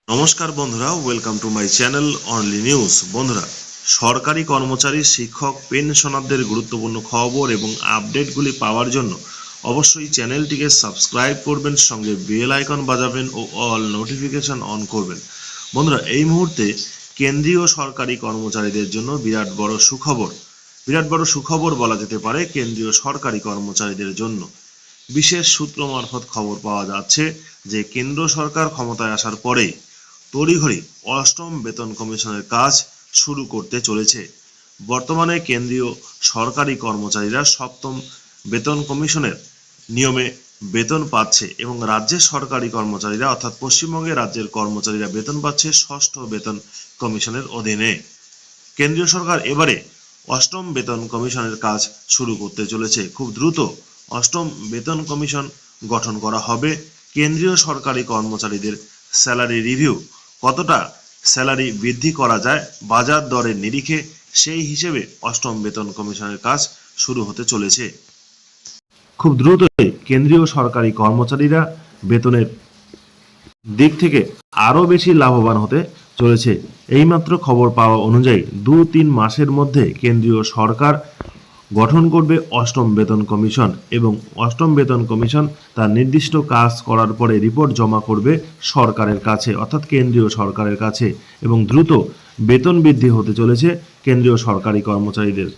নমস্কার বন্ধুরা, welcome to my channel only news. বন্ধুরা, সরকারি কর্মচারী, শিক্ষক, পেনশনারদের গুরুত্বপূর্ণ খবর এবং আপডেটগুলি পাওয়ার জন্য অবশ্যই চ্যানেলটিকে সাবস্ক্রাইব করবেন, সঙ্গে বেল আইকন বাজাবেন ও অল নোটিফিকেশন অন করবেন। বন্ধুরা, এই মুহূর্তে কেন্দ্রীয় সরকারি কর্মচারীদের জন্য বিরাট বড় সুখবর বলা যেতে পারে কেন্দ্রীয় সরকারি কর্মচারীদের জন্য। বিশেষ সূত্র মারফত খবর পাওয়া যাচ্ছে যে কেন্দ্র সরকার ক্ষমতায় আসার পরে তড়িঘড়ি অষ্টম বেতন কমিশনের কাজ শুরু করতে চলেছে। বর্তমানে কেন্দ্রীয় সরকারি কর্মচারীরা সপ্তম বেতন কমিশনের নিয়মে বেতন পাচ্ছে এবং রাজ্যের সরকারি কর্মচারীরা অর্থাৎ পশ্চিমবঙ্গের রাজ্যের কর্মচারীরা বেতন পাচ্ছে ষষ্ঠ বেতন কমিশনের অধীনে। কেন্দ্রীয় সরকার এবারে অষ্টম বেতন কমিশনের কাজ শুরু করতে চলেছে। খুব দ্রুত অষ্টম বেতন কমিশন গঠন করা হবে। কেন্দ্রীয় সরকারি কর্মচারীদের স্যালারি রিভিউ, কতটা স্যালারি বৃদ্ধি করা যায় বাজার দরের নিরিখে, সেই হিসেবে অষ্টম বেতন কমিশনের কাজ শুরু হতে চলেছে। খুব দ্রুতই কেন্দ্রীয় সরকারি কর্মচারীরা বেতনের দিক থেকে আরও বেশি লাভবান হতে চলেছে। এইমাত্র খবর পাওয়া অনুযায়ী 2-3 মাসের মধ্যে কেন্দ্রীয় সরকার গঠন করবে অষ্টম বেতন কমিশন এবং অষ্টম বেতন কমিশন তার নির্দিষ্ট কাজ করার পরে রিপোর্ট জমা করবে সরকারের কাছে, অর্থাৎ কেন্দ্রীয় সরকারের কাছে, এবং দ্রুত বেতন বৃদ্ধি হতে চলেছে কেন্দ্রীয় সরকারি কর্মচারীদের।